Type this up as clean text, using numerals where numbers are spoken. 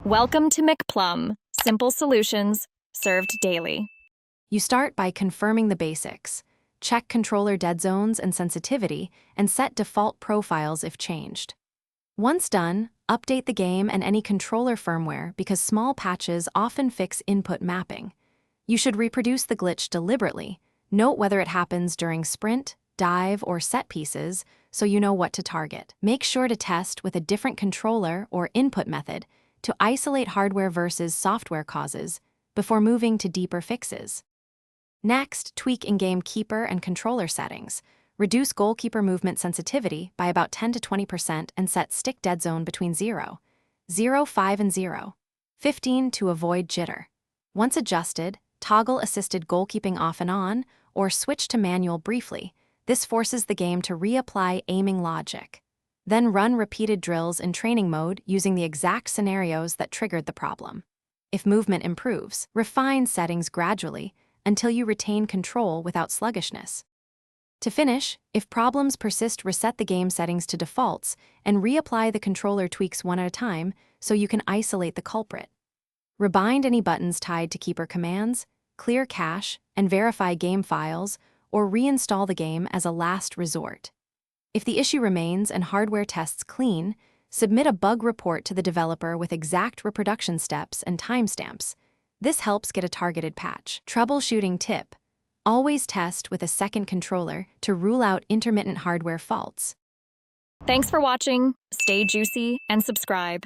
Welcome to McPlum, simple solutions served daily. You start by confirming the basics. Check controller dead zones and sensitivity, and set default profiles if changed. Once done, update the game and any controller firmware because small patches often fix input mapping. You should reproduce the glitch deliberately. Note whether it happens during sprint, dive, or set pieces so you know what to target. Make sure to test with a different controller or input method to isolate hardware versus software causes before moving to deeper fixes. Next, tweak in-game keeper and controller settings. Reduce goalkeeper movement sensitivity by about 10 to 20% and set stick dead zone between 0, 5 and 0, 15 to avoid jitter. Once adjusted, toggle assisted goalkeeping off and on, or switch to manual briefly. This forces the game to reapply aiming logic. Then run repeated drills in training mode using the exact scenarios that triggered the problem. If movement improves, refine settings gradually until you retain control without sluggishness. To finish, if problems persist, reset the game settings to defaults and reapply the controller tweaks one at a time so you can isolate the culprit. Rebind any buttons tied to keeper commands, clear cache, and verify game files, or reinstall the game as a last resort. If the issue remains and hardware tests clean, submit a bug report to the developer with exact reproduction steps and timestamps. This helps get a targeted patch. Troubleshooting tip: always test with a second controller to rule out intermittent hardware faults. Thanks for watching. Stay juicy and subscribe.